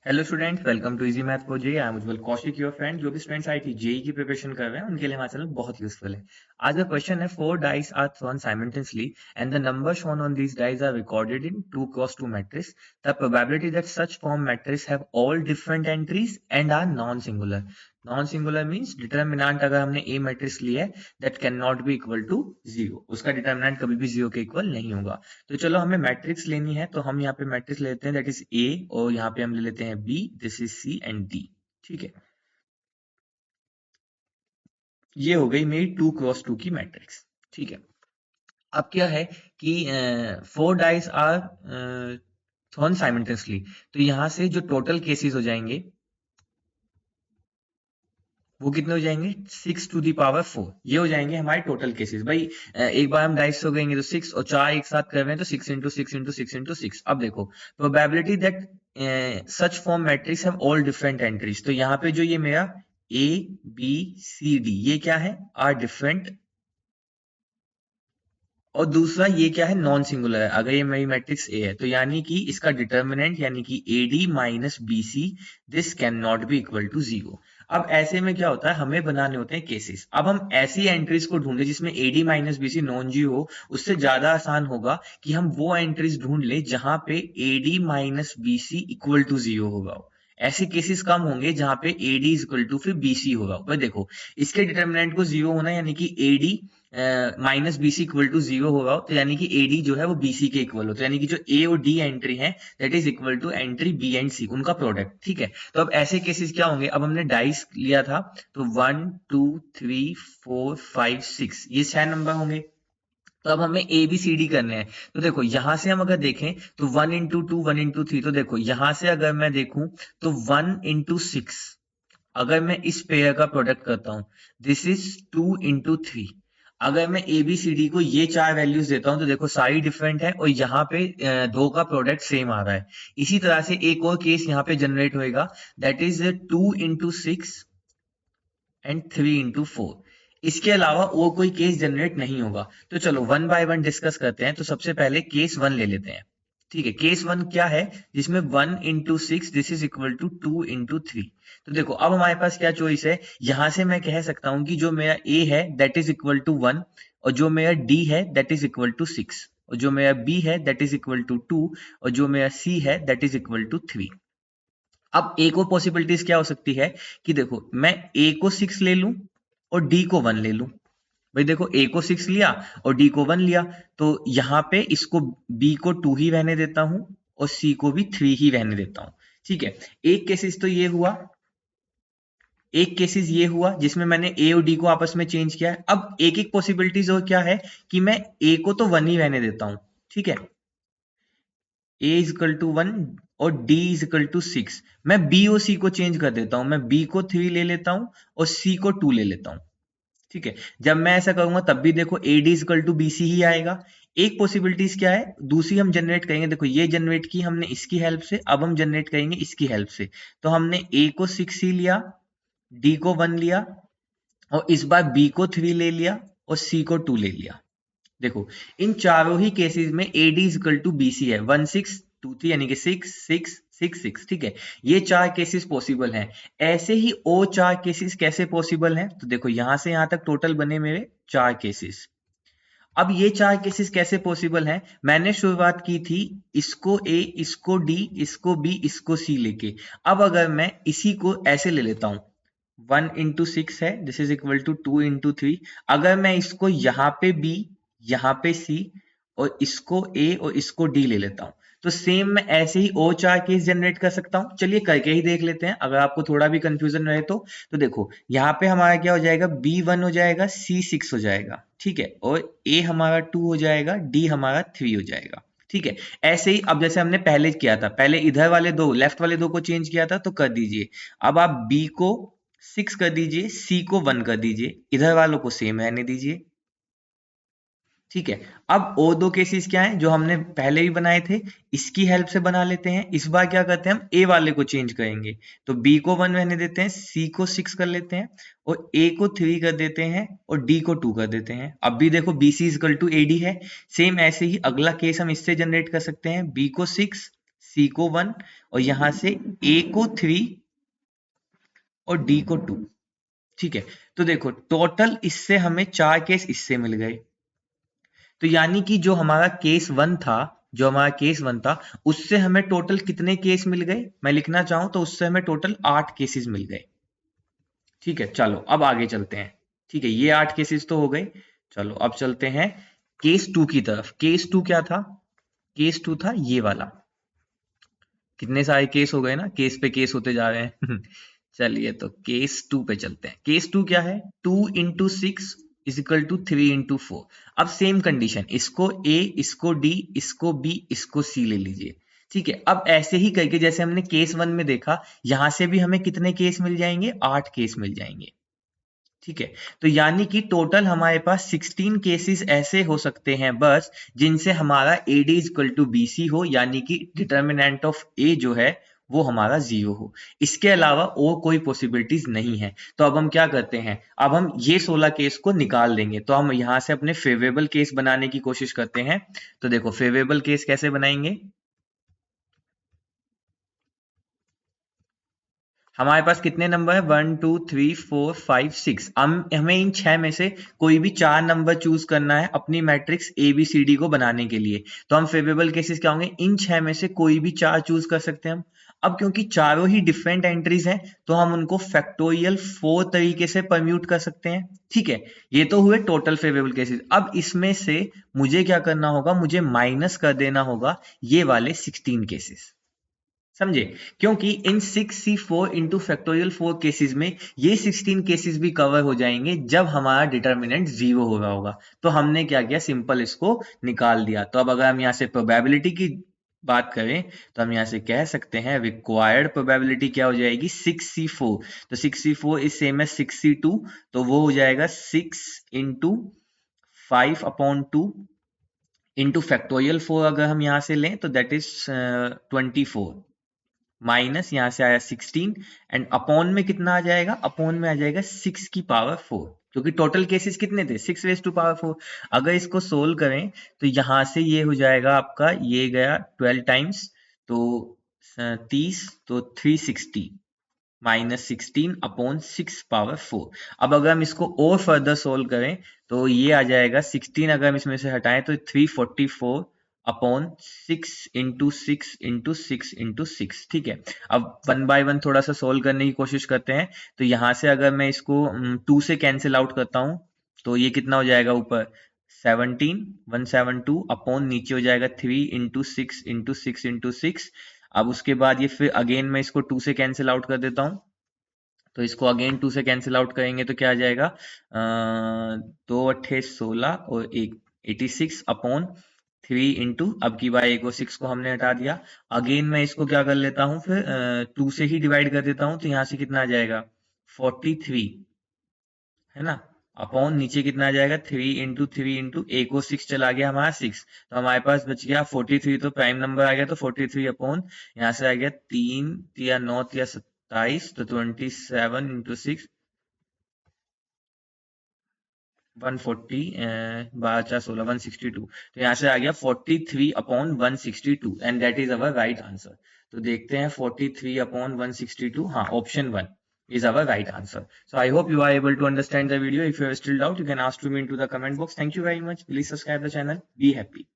Hello student, welcome to easy math for JEE. I am Ujjwal Kaushik, your friend. जो भी students IIT JEE की preparation कर रहे हैं उनके लिए हमारा चैनल बहुत यूजफुल है। आज का क्वेश्चन है, 4 dice are thrown simultaneously and the number shown on these dice are recorded in 2x2 matrix. The probability that such form matrix have all different entries and are non singular. Non singular means determinant अगर हमने a matrix लिया है that can not be equal to zero, उसका determinant कभी भी zero के equal नहीं होगा। तो चलो हमें मैट्रिक्स लेनी है, तो हम यहाँ पे मैट्रिक्स लेते हैं दैट इज ए, और यहाँ पे हम ले लेते हैं B, this is C and D. ठीक है, ये हो गई मेरी 2x2 की मैट्रिक्स। ठीक है, अब क्या है कि 4 डाइस आर थ्रोन साइमल्टेनियसली, तो यहाँ से जो टोटल केसेस हो जाएंगे वो कितने हो जाएंगे, 6 to the power 4, ये हो जाएंगे हमारे टोटल केसेस। भाई एक बार हम डाइस हो गएंगे तो 6 और 4 एक साथ कर रहे हैं तो 6 into 6 into 6 into 6। अब देखो, probability that such form matrix have all different entries, तो यहाँ पे जो ये मेरा ए बी सी डी ये क्या है, आर डिफरेंट। और दूसरा ये क्या है, नॉन सिंगुलर है। अगर ये मेरी मैट्रिक्स ए है तो यानी कि इसका डिटर्मिनेंट यानी कि A D minus B C, this can not be equal to zero. अब ऐसे में क्या होता है, हमें बनाने होते हैं केसेस। अब हम ऐसी एंट्रीज को ढूंढे जिसमें A D minus B C non zero हो। उससे ज्यादा आसान होगा कि हम वो एंट्रीज ढूंढ ले जहां पे A D minus B C equal to zero होगा। ऐसे केसेस कम होंगे जहां पे A D is equal to फिर बी सी होगा। भाई देखो, इसके डिटर्मिनेंट को जीरो होना यानी कि A D minus B C equal to zero होगा, तो यानी कि ए डी जो है वो बी सी के इक्वल हो, तो यानी कि जो ए और डी एंट्री है that is equal to entry B and C, उनका प्रोडक्ट। ठीक है, तो अब ऐसे केसेस क्या होंगे, अब हमने डाइस लिया था तो 1 2 3 4 5 6, ये 6 नंबर होंगे। तो अब हमें ए बी सी डी करने हैं। तो देखो यहां से हम अगर देखें तो 1 into 2 1 into 3, तो देखो यहां से अगर मैं देखूं तो 1 into 6, अगर मैं इस पेयर का प्रोडक्ट करता हूं दिस इज 2 into 3। अगर मैं ए बी सी डी को ये 4 वैल्यूज देता हूं तो देखो सारी डिफरेंट है और यहाँ पे दो का प्रोडक्ट सेम आ रहा है। इसी तरह से एक और केस यहाँ पे जनरेट होएगा that is 2 into 6 and 3 into 4। इसके अलावा और कोई केस जनरेट नहीं होगा। तो चलो वन बाय वन डिस्कस करते हैं। तो सबसे पहले केस वन ले लेते हैं। ठीक है, केस वन क्या है, जिसमें 1 into 6 this is equal to 2 into 3। तो देखो अब हमारे पास क्या चॉइस है, यहां से मैं कह सकता हूं कि जो मेरा ए है दैट इज इक्वल टू 1, और जो मेरा डी है दैट इज इक्वल टू 6, और जो मेरा बी है दैट इज इक्वल टू 2, और जो मेरा सी है दैट इज इक्वल टू 3। अब एक और पॉसिबिलिटीज क्या हो सकती है कि देखो मैं ए को 6 ले लूं और डी को 1 ले लूं। भाई देखो, ए को 6 लिया और डी को 1 लिया, तो यहां पे इसको बी को 2 ही रहने देता हूं और सी को भी 3 ही रहने देता हूं। ठीक है, एक केसेस तो ये हुआ, एक केसेस ये हुआ जिसमें मैंने ए और डी को आपस में चेंज किया है। अब एक एक पॉसिबिलिटीज और क्या है कि मैं ए को तो 1 ही रहने देता हूं। ठीक है, ए इज इक्वल टू 1 और डी इज इक्वल टू 6। मैं बी और सी को चेंज कर देता हूं, मैं बी को 3 ले लेता हूं और सी को 2 ले लेता हूं। ठीक है, जब मैं ऐसा करूंगा तब भी देखो A D equal to B C ही आएगा। एक पॉसिबिलिटीज क्या है, दूसरी हम जनरेट करेंगे। देखो ये जनरेट की हमने इसकी हेल्प से, अब हम जनरेट करेंगे इसकी हेल्प से। तो हमने ए को 6 ही लिया, डी को 1 लिया, और इस बार बी को 3 ले लिया और सी को 2 ले लिया। देखो इन चारों ही केसेस में A D equal to B C है, 1 6 2 3, यानी कि 6 6 6 6। ठीक है, ये 4 केसेस पॉसिबल हैं। ऐसे ही और 4 केसेस कैसे पॉसिबल हैं, तो देखो यहां से यहां तक टोटल बने मेरे 4 केसेस। अब ये 4 केसेस कैसे पॉसिबल हैं, मैंने शुरुआत की थी इसको ए, इसको डी, इसको बी, इसको सी लेके। अब अगर मैं इसी को ऐसे ले लेता हूं, 1 into 6 है this is equal to 2 into 3। अगर मैं इसको यहाँ पे बी, यहाँ पे सी, और इसको ए और इसको डी ले लेता हूं, तो सेम मैं ऐसे ही और 4 केस जनरेट कर सकता हूं। चलिए करके ही देख लेते हैं, अगर आपको थोड़ा भी कंफ्यूजन रहे तो देखो यहाँ पे हमारा क्या हो जाएगा, B1 हो जाएगा, C6 हो जाएगा। ठीक है, और A हमारा 2 हो जाएगा, D हमारा 3 हो जाएगा। ठीक है, ऐसे ही अब जैसे हमने पहले किया था, पहले इधर वाले दो, लेफ्ट वाले दो को चेंज किया था तो कर दीजिए। अब आप B को 6 कर दीजिए, C को 1 कर दीजिए, इधर वालों को सेम रहने दीजिए। ठीक है, अब और दो केसेस क्या हैं जो हमने पहले भी बनाए थे, इसकी हेल्प से बना लेते हैं। इस बार क्या करते हैं, हम ए वाले को चेंज करेंगे, तो बी को 1 रहने देते हैं, सी को 6 कर लेते हैं, और ए को 3 कर देते हैं, और डी को 2 कर देते हैं। अब भी देखो BC इक्वल टू AD है। सेम ऐसे ही अगला केस हम इससे जनरेट कर सकते हैं, बी को 6, C को 1 और यहां से A को 3 और D को 2। ठीक है, तो देखो टोटल इससे हमें 4 केस इससे मिल गए। तो यानी कि जो हमारा केस 1 था, उससे हमें टोटल कितने केस मिल गए? मैं लिखना चाहूं तो उससे हमें टोटल 8 केसेस मिल गए। ठीक है, चलो अब आगे चलते हैं। ठीक है, ये 8 केसेस तो हो गए। चलो अब चलते हैं केस 2 की तरफ। केस 2 क्या था? केस 2 था ये वाला। कितने सारे केस हो गए ना, केस पे केस होते जा रहे हैं। चलिए तो केस 2 पे चलते हैं। केस 2 क्या है? 2 into 6 is equal to 3 into 4। अब सेम कंडीशन, इसको ए, इसको डी, इसको बी, इसको सी ले लीजिए। ठीक है, अब ऐसे ही करके जैसे हमने केस 1 में देखा, यहां से भी हमें कितने केस मिल जाएंगे? 8 केस मिल जाएंगे। ठीक है, तो यानी कि टोटल हमारे पास 16 केसेस ऐसे हो सकते हैं बस, जिनसे हमारा AD इक्वल टू BC हो, यानी कि डिटर्मिनेंट ऑफ A जो है वो हमारा 0 हो। इसके अलावा और कोई पॉसिबिलिटीज नहीं है। तो अब हम क्या करते हैं? अब हम ये 16 केस को निकाल देंगे। तो हम यहां से अपने फेवरेबल केस बनाने की कोशिश करते हैं। तो देखो फेवरेबल केस कैसे बनाएंगे? हमारे पास कितने नंबर है? 1 2 3 4 5 6। हमें इन 6 में से कोई भी 4 नंबर चूज करना है अपनी मैट्रिक्स ABCD को बनाने के लिए। तो हम फेवरेबल केसेस क्या होंगे? इन 6 में से कोई भी 4 चूज कर सकते हैं हम। अब क्योंकि चारों ही डिफरेंट एंट्रीज हैं, तो हम उनको फैक्टोरियल 4 तरीके से परम्यूट कर सकते हैं। ठीक है, ये तो हुए टोटल फेवरेबल केसेस। अब इसमें से मुझे क्या करना होगा? मुझे माइनस कर देना होगा ये वाले 16 केसेस। समझे? क्योंकि इन 6C4 इंटू फैक्टोरियल 4 केसेस में ये 16 केसेस भी कवर हो जाएंगे जब हमारा डिटर्मिनेंट 0 हो रहा होगा। तो हमने क्या किया? सिंपल इसको निकाल दिया। तो अब अगर हम यहाँ से प्रोबेबिलिटी की बात करें तो हम यहाँ से कह सकते हैं रिक्वायर्ड प्रोबेबिलिटी क्या हो जाएगी? 6C4। तो 6C4 is same as 6C2, तो वो हो जाएगा 6 इंटू 5/2 इंटू फैक्टोरियल 4। अगर हम यहाँ से लें तो दैट इज 24 माइनस यहाँ से आया 16 एंड अपॉन में कितना आ जाएगा? अपॉन में आ जाएगा 6 की पावर 4, क्योंकि टोटल केसेस कितने थे? 6 रेज टू पावर 4। अगर इसको सोल्व करें तो यहाँ से ये हो जाएगा आपका, ये गया 12 टाइम्स, तो 30, तो 360 माइनस 16 अपॉन 6 पावर 4। अब अगर हम इसको और फर्दर सोल्व करें तो ये आ जाएगा 16, अगर हम इसमें से हटाएं तो 344 अपॉन 6 इंटू 6 इंटू 6 इंटू 6। ठीक है, अब 1 बाय 1 थोड़ा सा सोल्व करने की कोशिश करते हैं। तो यहां से अगर मैं इसको 2 से कैंसिल आउट करता हूं तो ये कितना हो जाएगा? ऊपर 17 172 अपॉन नीचे हो जाएगा 3 इंटू 6 इंटू 6 इंटू 6। अब उसके बाद ये फिर अगेन मैं इसको 2 से कैंसिल आउट कर देता हूं। तो इसको अगेन 2 से कैंसिल आउट करेंगे तो क्या आ जाएगा? 2 अट्ठे 16 और एक 86 अपॉन 3 इंटू, अब की बार एक और 6 को हमने हटा दिया। अगेन मैं इसको क्या कर लेता हूँ फिर 2 से ही डिवाइड कर देता हूँ। तो यहाँ से कितना आ जाएगा? 43, है ना, अपॉन नीचे कितना आ जाएगा? 3 इंटू 3 इंटू एक और 6 चला गया हमारा 6, तो हमारे पास बच गया 43। तो प्राइम नंबर आ गया, तो 43 अपॉन यहाँ से आ गया 3 या 9 या 27, तो 27 इंटू 6 140, 12 4 16 162। तो यहाँ से आ गया 43 upon 162 and that is our right answer. तो देखते हैं 43 अपॉन 162, हाँ, option 1 is our right answer. So I hope you are able to understand the video. If you have still doubt, you can ask to me into the comment box. Thank you very much. Please subscribe the channel. Be happy.